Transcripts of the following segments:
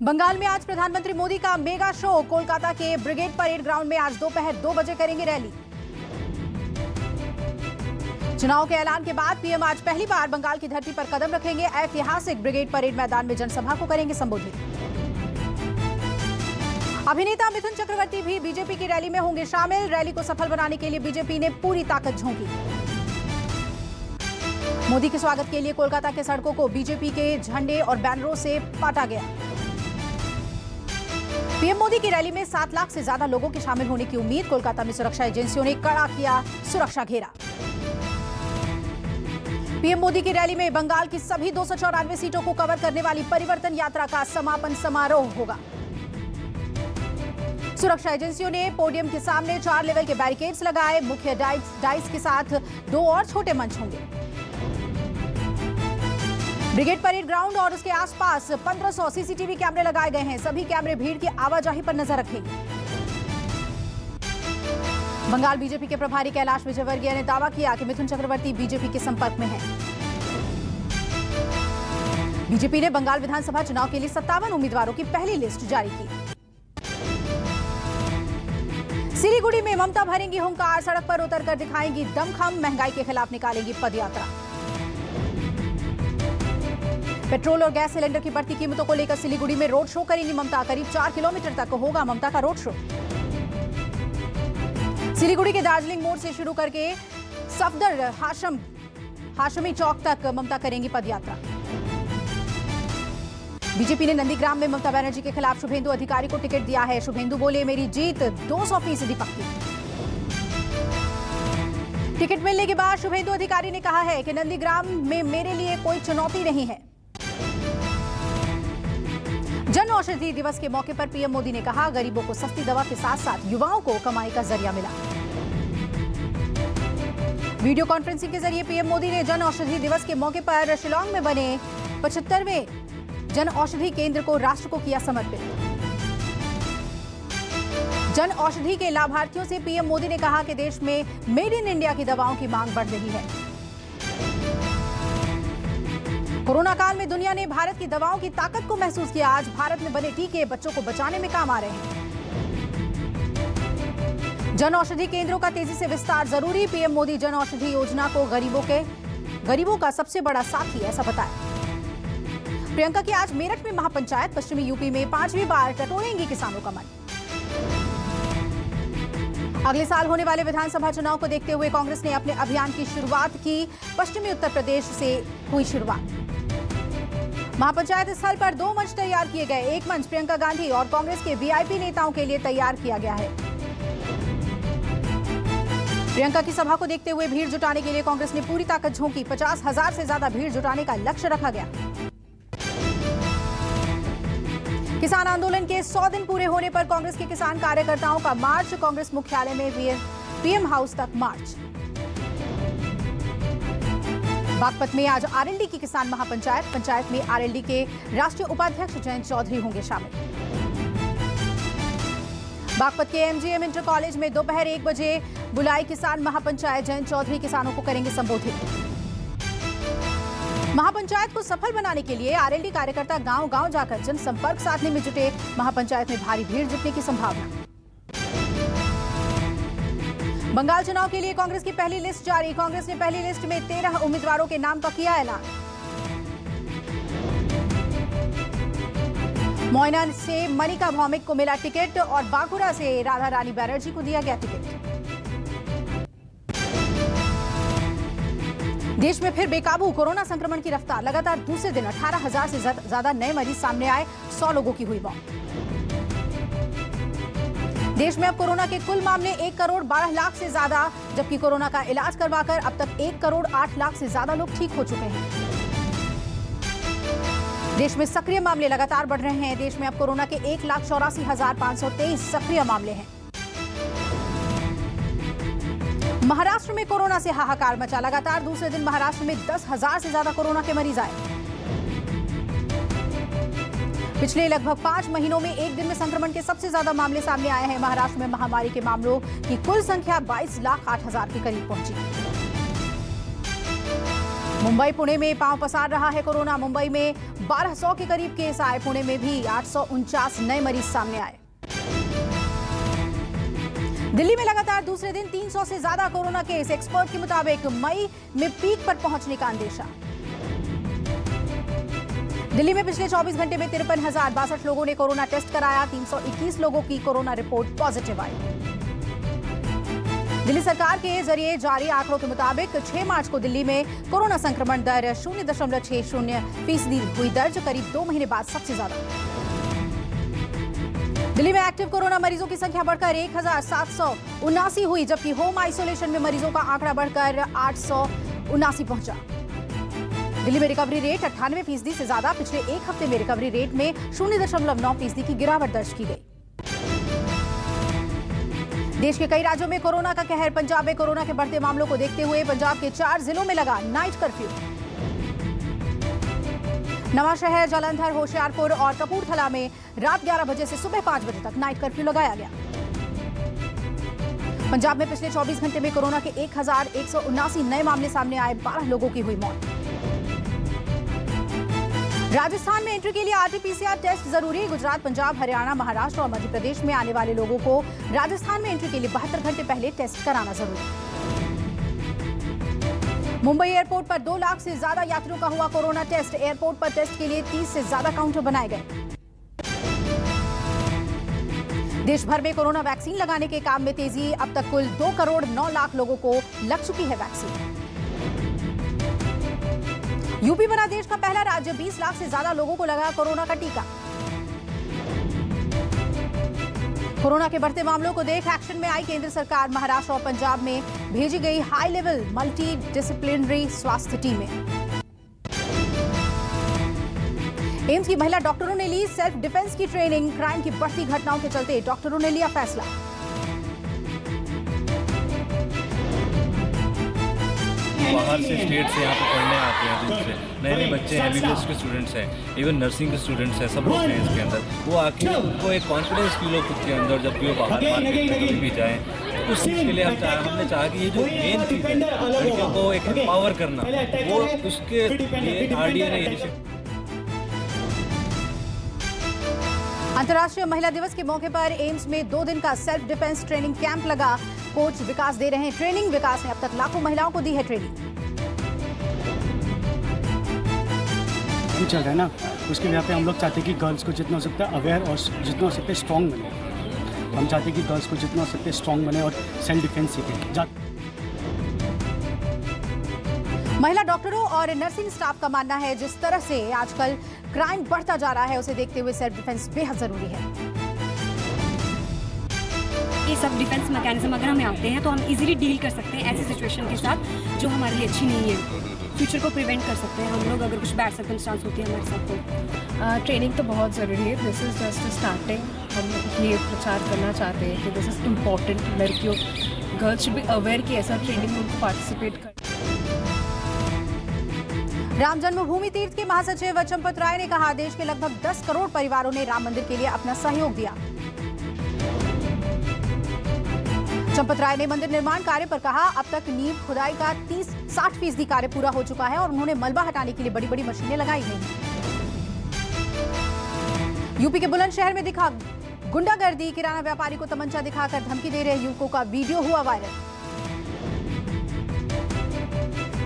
बंगाल में आज प्रधानमंत्री मोदी का मेगा शो। कोलकाता के ब्रिगेड परेड ग्राउंड में आज दोपहर 2 बजे करेंगे रैली। चुनाव के ऐलान के बाद पीएम आज पहली बार बंगाल की धरती पर कदम रखेंगे। ऐतिहासिक ब्रिगेड परेड मैदान में जनसभा को करेंगे संबोधित। अभिनेता मिथुन चक्रवर्ती भी बीजेपी की रैली में होंगे शामिल। रैली को सफल बनाने के लिए बीजेपी ने पूरी ताकत झोंकी। मोदी के स्वागत के लिए कोलकाता के सड़कों को बीजेपी के झंडे और बैनरों से पाटा गया। पीएम मोदी की रैली में 7 लाख से ज्यादा लोगों के शामिल होने की उम्मीद। कोलकाता में सुरक्षा एजेंसियों ने कड़ा किया सुरक्षा घेरा। पीएम मोदी की रैली में बंगाल की सभी 294 सीटों को कवर करने वाली परिवर्तन यात्रा का समापन समारोह होगा। सुरक्षा एजेंसियों ने पोडियम के सामने 4 लेवल के बैरिकेड्स लगाए। मुख्य डाइस के साथ 2 और छोटे मंच होंगे। ब्रिगेड परेड ग्राउंड और उसके आसपास 1500 सीसीटीवी कैमरे लगाए गए हैं। सभी कैमरे भीड़ की आवाजाही पर नजर रखेंगे। बंगाल बीजेपी के प्रभारी कैलाश विजयवर्गीय ने दावा किया कि मिथुन चक्रवर्ती बीजेपी के संपर्क में हैं। बीजेपी ने बंगाल विधानसभा चुनाव के लिए 57 उम्मीदवारों की पहली लिस्ट जारी की। सिलीगुड़ी में ममता भरेंगी हुंकार। सड़क पर उतरकर दिखाएंगी दमखम। महंगाई के खिलाफ निकालेंगी पदयात्रा। पेट्रोल और गैस सिलेंडर की बढ़ती कीमतों को लेकर सिलीगुड़ी में रोड शो करेंगी ममता। करीब 4 किलोमीटर तक होगा ममता का रोड शो। सिलीगुड़ी के दार्जिलिंग मोड़ से शुरू करके सफदर हाशमी चौक तक ममता करेंगी पदयात्रा। बीजेपी ने नंदीग्राम में ममता बनर्जी के खिलाफ शुभेंदु अधिकारी को टिकट दिया है। शुभेंदु बोले मेरी जीत 200% पक्की। टिकट मिलने के बाद शुभेंदु अधिकारी ने कहा है कि नंदीग्राम में मेरे लिए कोई चुनौती नहीं है। जन औषधि दिवस के मौके पर पीएम मोदी ने कहा गरीबों को सस्ती दवा के साथ साथ युवाओं को कमाई का जरिया मिला। वीडियो कॉन्फ्रेंसिंग के जरिए पीएम मोदी ने जन औषधि दिवस के मौके पर शिलांग में बने 75वें जन औषधि केंद्र को राष्ट्र को किया समर्पित। जन औषधि के लाभार्थियों से पीएम मोदी ने कहा कि देश में मेड इन इंडिया की दवाओं की मांग बढ़ रही है। कोरोना काल में दुनिया ने भारत की दवाओं की ताकत को महसूस किया। आज भारत में बने टीके बच्चों को बचाने में काम आ रहे हैं। जन औषधि केंद्रों का तेजी से विस्तार जरूरी। पीएम मोदी जन औषधि योजना को गरीबों का सबसे बड़ा साथी ऐसा बताया। प्रियंका की आज मेरठ में महापंचायत। पश्चिमी यूपी में 5वीं बार टटोलेंगी किसानों का मन। अगले साल होने वाले विधानसभा चुनाव को देखते हुए कांग्रेस ने अपने अभियान की शुरुआत की। पश्चिमी उत्तर प्रदेश से हुई शुरुआत। महापंचायत स्थल पर 2 मंच तैयार किए गए। एक मंच प्रियंका गांधी और कांग्रेस के वीआईपी नेताओं के लिए तैयार किया गया है। प्रियंका की सभा को देखते हुए भीड़ जुटाने के लिए कांग्रेस ने पूरी ताकत झोंकी। 50,000 से ज्यादा भीड़ जुटाने का लक्ष्य रखा गया। किसान आंदोलन के 100 दिन पूरे होने पर कांग्रेस के किसान कार्यकर्ताओं का मार्च। कांग्रेस मुख्यालय में पीएम हाउस तक मार्च। बागपत में आज आरएलडी की किसान महापंचायत। पंचायत में आरएलडी के राष्ट्रीय उपाध्यक्ष जयंत चौधरी होंगे शामिल। बागपत के एमजीएम इंटर कॉलेज में दोपहर 1 बजे बुलाई किसान महापंचायत। जयंत चौधरी किसानों को करेंगे संबोधित। महापंचायत को सफल बनाने के लिए आरएलडी कार्यकर्ता गांव-गांव जाकर जनसंपर्क साधने में जुटे। महापंचायत में भारी भीड़ जुटने की संभावना। बंगाल चुनाव के लिए कांग्रेस की पहली लिस्ट जारी। कांग्रेस ने पहली लिस्ट में 13 उम्मीदवारों के नाम का किया ऐलान। मोइना से मनिका भौमिक को मिला टिकट और बांकुरा से राधा रानी बनर्जी को दिया गया टिकट। देश में फिर बेकाबू कोरोना संक्रमण की रफ्तार। लगातार दूसरे दिन 18,000 से ज्यादा नए मरीज सामने आए। 100 लोगों की हुई मौत। देश में अब कोरोना के कुल मामले 1 करोड़ 12 लाख से ज्यादा, जबकि कोरोना का इलाज करवाकर अब तक 1 करोड़ 8 लाख से ज्यादा लोग ठीक हो चुके हैं। देश में सक्रिय मामले लगातार बढ़ रहे हैं। देश में अब कोरोना के 1,84,523 सक्रिय मामले हैं। महाराष्ट्र में कोरोना से हाहाकार मचा। लगातार दूसरे दिन महाराष्ट्र में 10,000 से ज्यादा कोरोना के मरीज आए। पिछले लगभग 5 महीनों में एक दिन में संक्रमण के सबसे ज्यादा मामले सामने आए हैं। महाराष्ट्र में महामारी के मामलों की कुल संख्या 22,08,000 के करीब पहुंची। मुंबई पुणे में पांव पसार रहा है कोरोना। मुंबई में 1200 के करीब केस आए। पुणे में भी 849 नए मरीज सामने आए। दिल्ली में लगातार दूसरे दिन 300 से ज्यादा कोरोना केस। एक्सपर्ट के मुताबिक मई में पीक पर पहुंचने का अंदेशा। दिल्ली में पिछले 24 घंटे में 53,062 लोगों ने कोरोना टेस्ट कराया। 321 लोगों की कोरोना रिपोर्ट पॉजिटिव आई। दिल्ली सरकार के जरिए जारी आंकड़ों के मुताबिक 6 मार्च को दिल्ली में कोरोना संक्रमण दर 0.60% हुई दर्ज, करीब 2 महीने बाद सबसे ज्यादा। दिल्ली में एक्टिव कोरोना मरीजों की संख्या बढ़कर 1,779 हुई, जबकि होम आइसोलेशन में मरीजों का आंकड़ा बढ़कर 879 पहुंचा। दिल्ली में रिकवरी रेट 98% से ज्यादा। पिछले एक हफ्ते में रिकवरी रेट में 0.9% की गिरावट दर्ज की गई। देश के कई राज्यों में कोरोना का कहर। पंजाब में कोरोना के बढ़ते मामलों को देखते हुए पंजाब के 4 जिलों में लगा नाइट कर्फ्यू। नवांशहर, जालंधर, होशियारपुर और कपूरथला में रात 11 बजे से सुबह 5 बजे तक नाइट कर्फ्यू लगाया गया। पंजाब में पिछले 24 घंटे में कोरोना के 1,179 नए मामले सामने आए। 12 लोगों की हुई मौत। राजस्थान में एंट्री के लिए आरटी-पीसीआर टेस्ट जरूरी। गुजरात, पंजाब, हरियाणा, महाराष्ट्र और मध्य प्रदेश में आने वाले लोगों को राजस्थान में एंट्री के लिए 72 घंटे पहले टेस्ट कराना जरूरी। मुंबई एयरपोर्ट पर 2 लाख से ज्यादा यात्रियों का हुआ कोरोना टेस्ट। एयरपोर्ट पर टेस्ट के लिए 30 से ज्यादा काउंटर बनाए गए। देश भर में कोरोना वैक्सीन लगाने के काम में तेजी। अब तक कुल 2 करोड़ 9 लाख लोगों को लग चुकी है वैक्सीन। यूपी बना देश का पहला राज्य। 20 लाख से ज्यादा लोगों को लगा कोरोना का टीका। कोरोना के बढ़ते मामलों को देख एक्शन में आई केंद्र सरकार। महाराष्ट्र और पंजाब में भेजी गई हाई लेवल मल्टी डिसिप्लिनरी स्वास्थ्य टीमें। एम्स की महिला डॉक्टरों ने ली सेल्फ डिफेंस की ट्रेनिंग। क्राइम की बढ़ती घटनाओं के चलते डॉक्टरों ने लिया फैसला। बाहर से स्टेट से यहाँ पे पढ़ने आते हैं। दूर से नए नए बच्चे हैं, एमबीबीएस के स्टूडेंट्स हैं, इवन नर्सिंग के स्टूडेंट्स हैं, सब लोग हैं इसके अंदर। वो आके उनको एक कॉन्फिडेंस फील हो खुद के अंदर जब भी वो बाहर मार्केट में कभी भी जाएँ। तो उस चीज़ के लिए हमने चाहा कि ये जो मेन चीज़ है लड़कियों को एक एम्पावर करना, वो उसके लिए आरडीए ने इनिशिएटिव। अंतर्राष्ट्रीय महिला दिवस के मौके पर एम्स में 2 दिन का सेल्फ डिफेंस ट्रेनिंग कैंप लगा। कोच विकास दे रहे हैं ट्रेनिंग। विकास ने अब तक लाखों महिलाओं को दी है ट्रेनिंग। चल रहा है ना, उसके लिए पे हम लोग चाहते हैं कि गर्ल्स को जितना हो सकता है अवेयर और जितना हो सकता है स्ट्रॉन्ग बने। हम चाहते हैं कि गर्ल्स को जितना हो सकता है स्ट्रॉन्ग बने और सेल्फ डिफेंस सीखें। महिला डॉक्टरों और नर्सिंग स्टाफ का मानना है जिस तरह से आजकल क्राइम बढ़ता जा रहा है, उसे देखते हुए सेल्फ डिफेंस बेहद जरूरी है। ये सब डिफेंस मैकेनिज्म अगर हमें आते हैं तो हम इजीली डील कर सकते हैं ऐसी सिचुएशन के साथ जो हमारे लिए अच्छी नहीं है। फ्यूचर को प्रिवेंट कर सकते हैं हम लोग अगर कुछ बैड सर्कमस्टांस होती है हमारे साथ तो। ट्रेनिंग तो बहुत ज़रूरी है। This is just starting. हम ये प्रचार करना चाहते हैं कि दिस इज़ इम्पॉर्टेंट। लड़कियों, गर्ल्स शुड बी अवेयर कि ऐसा ट्रेनिंग में उनको पार्टिसिपेट कर। राम जन्मभूमि तीर्थ के महासचिव चंपत राय ने कहा, देश के लगभग 10 करोड़ परिवारों ने राम मंदिर के लिए अपना सहयोग दिया। चंपत राय ने मंदिर निर्माण कार्य पर कहा, अब तक नींव खुदाई का 60% कार्य पूरा हो चुका है और उन्होंने मलबा हटाने के लिए बड़ी बड़ी मशीनें लगाई हैं। यूपी के बुलंदशहर में दिखा गुंडागर्दी। किराना व्यापारी को तमंचा दिखाकर धमकी दे रहे युवकों का वीडियो हुआ वायरल।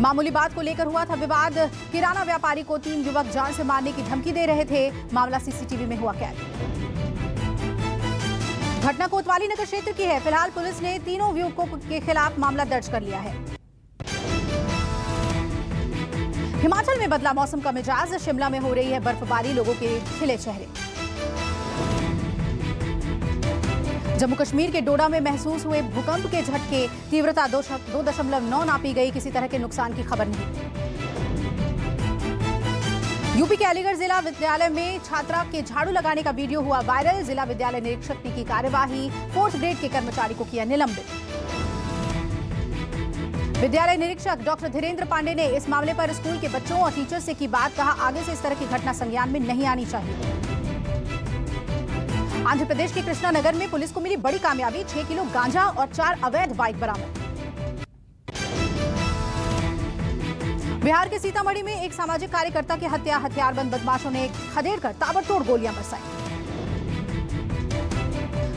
मामूली बात को लेकर हुआ था विवाद। किराना व्यापारी को 3 युवक जान से मारने की धमकी दे रहे थे। मामला सीसीटीवी में हुआ कैद। घटना कोतवाली नगर क्षेत्र की है। फिलहाल पुलिस ने तीनों युवकों के खिलाफ मामला दर्ज कर लिया है। हिमाचल में बदला मौसम का मिजाज। शिमला में हो रही है बर्फबारी, लोगों के खिले चेहरे। जम्मू कश्मीर के डोडा में महसूस हुए भूकंप के झटके। तीव्रता 2.9 नापी गई। किसी तरह के नुकसान की खबर नहीं। यूपी के अलीगढ़ जिला विद्यालय में छात्रा के झाड़ू लगाने का वीडियो हुआ वायरल। जिला विद्यालय निरीक्षक ने की कार्यवाही। 4th ग्रेड के कर्मचारी को किया निलंबित। विद्यालय निरीक्षक डॉक्टर धीरेन्द्र पांडे ने इस मामले पर स्कूल के बच्चों और टीचर से की बात। कहा, आगे से इस तरह की घटना संज्ञान में नहीं आनी चाहिए। आंध्र प्रदेश के कृष्णानगर में पुलिस को मिली बड़ी कामयाबी। 6 किलो गांजा और 4 अवैध बाइक बरामद। बिहार के सीतामढ़ी में एक सामाजिक कार्यकर्ता की हत्या, हथियारबंद बदमाशों ने खदेड़कर ताबड़तोड़ गोलियां बरसाई।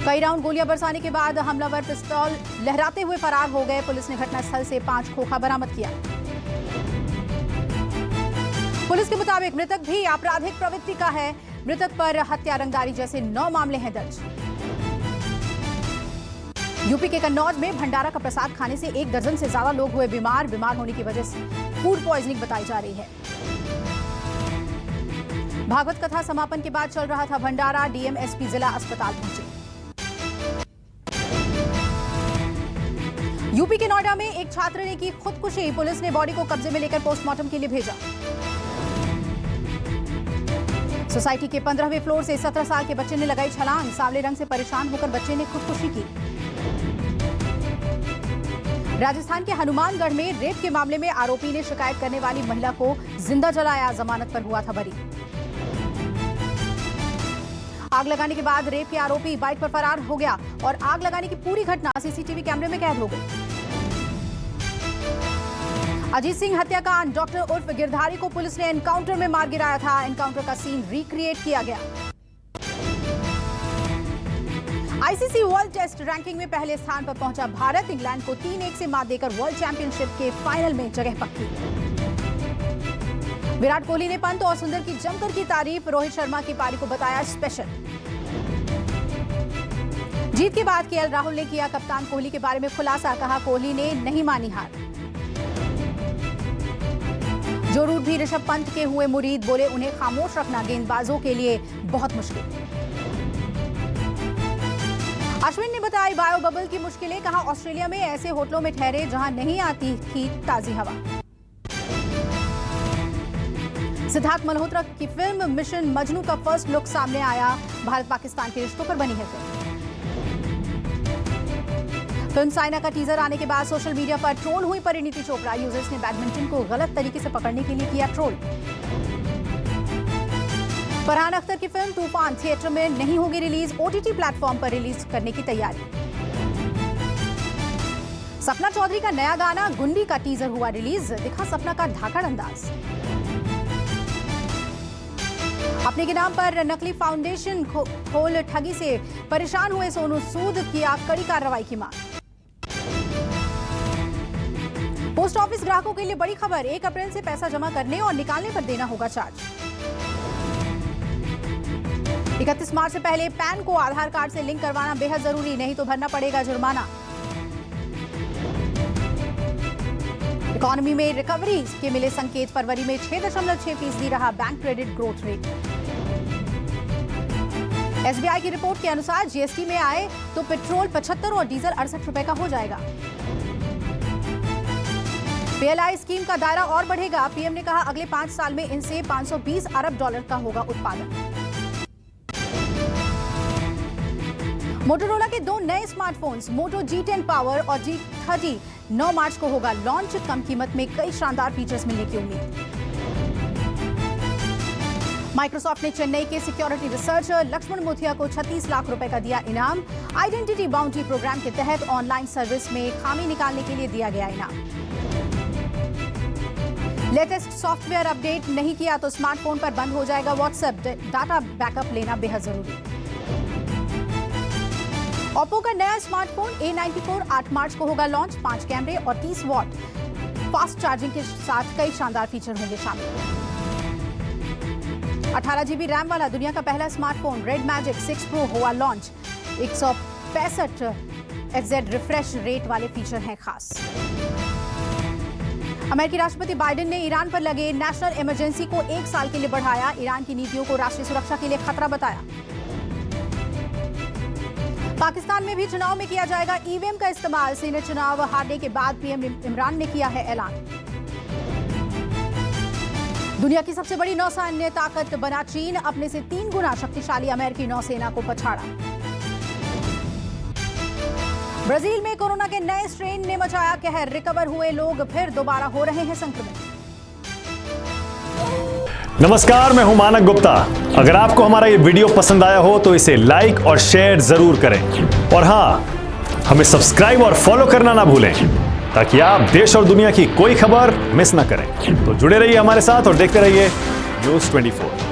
कई राउंड गोलियां बरसाने के बाद हमलावर पिस्तौल लहराते हुए फरार हो गए। पुलिस ने घटनास्थल से 5 खोखा बरामद किया। पुलिस के मुताबिक मृतक भी आपराधिक प्रवृत्ति का है। मृतक पर हत्या, रंगदारी जैसे 9 मामले हैं दर्ज। यूपी के कन्नौज में भंडारा का प्रसाद खाने से 1 दर्जन से ज्यादा लोग हुए बीमार। बीमार होने की वजह से फूड पॉइजनिंग बताई जा रही है। भागवत कथा समापन के बाद चल रहा था भंडारा। डीएम एसपी जिला अस्पताल पहुंचे। यूपी के नोएडा में एक छात्र ने की खुदकुशी। पुलिस ने बॉडी को कब्जे में लेकर पोस्टमार्टम के लिए भेजा। सोसाइटी के 15वें फ्लोर से 17 साल के बच्चे ने लगाई छलांग। सांवले रंग से परेशान होकर बच्चे ने खुदकुशी की। राजस्थान के हनुमानगढ़ में रेप के मामले में आरोपी ने शिकायत करने वाली महिला को जिंदा जलाया। जमानत पर हुआ था बरी। आग लगाने के बाद रेप के आरोपी बाइक पर फरार हो गया और आग लगाने की पूरी घटना सीसीटीवी कैमरे में कैद हो गई। अजीत सिंह हत्याकांड, डॉक्टर उर्फ गिरधारी को पुलिस ने एनकाउंटर में मार गिराया था। एनकाउंटर का सीन रिक्रिएट किया गया। आईसीसी वर्ल्ड टेस्ट रैंकिंग में पहले स्थान पर पहुंचा भारत। इंग्लैंड को 3-1 से मात देकर वर्ल्ड चैंपियनशिप के फाइनल में जगह पक्की। विराट कोहली ने पंत और सुंदर की जमकर की तारीफ। रोहित शर्मा की पारी को बताया स्पेशल। जीत के बाद केएल राहुल ने किया कप्तान कोहली के बारे में खुलासा। कहा कोहली ने नहीं मानी हार। जो रूट भी ऋषभ पंत के हुए मुरीद, बोले उन्हें खामोश रखना गेंदबाजों के लिए बहुत मुश्किल। अश्विन ने बताई बायो बबल की मुश्किलें। कहा ऑस्ट्रेलिया में ऐसे होटलों में ठहरे जहां नहीं आती थी ताजी हवा। सिद्धार्थ मल्होत्रा की फिल्म मिशन मजनू का फर्स्ट लुक सामने आया। भारत पाकिस्तान के रिश्तों पर बनी है फिल्म साइना का टीजर आने के बाद सोशल मीडिया पर ट्रोल हुई परिणीति चोपड़ा। यूजर्स ने बैडमिंटन को गलत तरीके से पकड़ने के लिए किया ट्रोल। फरहान अख्तर की फिल्म तूफान थिएटर में नहीं होगी रिलीज। ओटीटी प्लेटफॉर्म पर रिलीज करने की तैयारी। सपना चौधरी का नया गाना गुंडी का टीजर हुआ रिलीज। दिखा सपना का धाकड़ अंदाज। अपने के नाम पर नकली फाउंडेशन खोल ठगी से परेशान हुए सोनू सूद। किया कड़ी कार्रवाई की मांग। पोस्ट ऑफिस ग्राहकों के लिए बड़ी खबर। 1 अप्रैल से पैसा जमा करने और निकालने पर देना होगा चार्ज। 31 मार्च से पहले पैन को आधार कार्ड से लिंक करवाना बेहद जरूरी, नहीं तो भरना पड़ेगा जुर्माना। इकोनॉमी में रिकवरी के मिले संकेत। फरवरी में 6.6% रहा bank credit growth rate. SBI की रिपोर्ट के अनुसार जीएसटी में आए तो पेट्रोल 75 और डीजल 68 रुपए का हो जाएगा। पीएलआई स्कीम का दायरा और बढ़ेगा। पीएम ने कहा अगले 5 साल में इनसे $520 अरब का होगा उत्पादन। मोटोरोला के 2 नए स्मार्टफोन्स मोटो G10 पावर और G30 9 मार्च को होगा लॉन्च। कम कीमत में कई शानदार फीचर्स मिलने की उम्मीद। माइक्रोसॉफ्ट ने चेन्नई के सिक्योरिटी रिसर्चर लक्ष्मण मोथिया को 36 लाख रुपए का दिया इनाम। आइडेंटिटी बाउंटी प्रोग्राम के तहत ऑनलाइन सर्विस में खामी निकालने के लिए दिया गया इनाम। लेटेस्ट सॉफ्टवेयर अपडेट नहीं किया तो स्मार्टफोन पर बंद हो जाएगा व्हाट्सएप। डाटा बैकअप लेना बेहद जरूरी। ओप्पो का नया स्मार्टफोन A94 8 मार्च को होगा लॉन्च। 5 कैमरे और 30 वॉट फास्ट चार्जिंग के साथ कई शानदार फीचर होंगे शामिल। 18 GB रैम वाला दुनिया का पहला स्मार्टफोन रेड मैजिक 6 प्रो हुआ लॉन्च। 165 Hz रिफ्रेश रेट वाले फीचर हैं खास। अमेरिकी राष्ट्रपति बाइडेन ने ईरान पर लगे नेशनल इमरजेंसी को 1 साल के लिए बढ़ाया। ईरान की नीतियों को राष्ट्रीय सुरक्षा के लिए खतरा बताया। पाकिस्तान में भी चुनाव में किया जाएगा ईवीएम का इस्तेमाल। सीनेट चुनाव हारने के बाद पीएम इमरान ने किया है ऐलान। दुनिया की सबसे बड़ी नौसैन्य ताकत बना चीन। अपने से 3 गुना शक्तिशाली अमेरिकी नौसेना को पछाड़ा। ब्राजील में कोरोना के नए स्ट्रेन ने मचाया कहर। रिकवर हुए लोग फिर दोबारा हो रहे हैं संक्रमित। नमस्कार, मैं हूं मानक गुप्ता। अगर आपको हमारा ये वीडियो पसंद आया हो तो इसे लाइक और शेयर जरूर करें और हां, हमें सब्सक्राइब और फॉलो करना ना भूलें ताकि आप देश और दुनिया की कोई खबर मिस ना करें। तो जुड़े रहिए हमारे साथ और देखते रहिए News 24।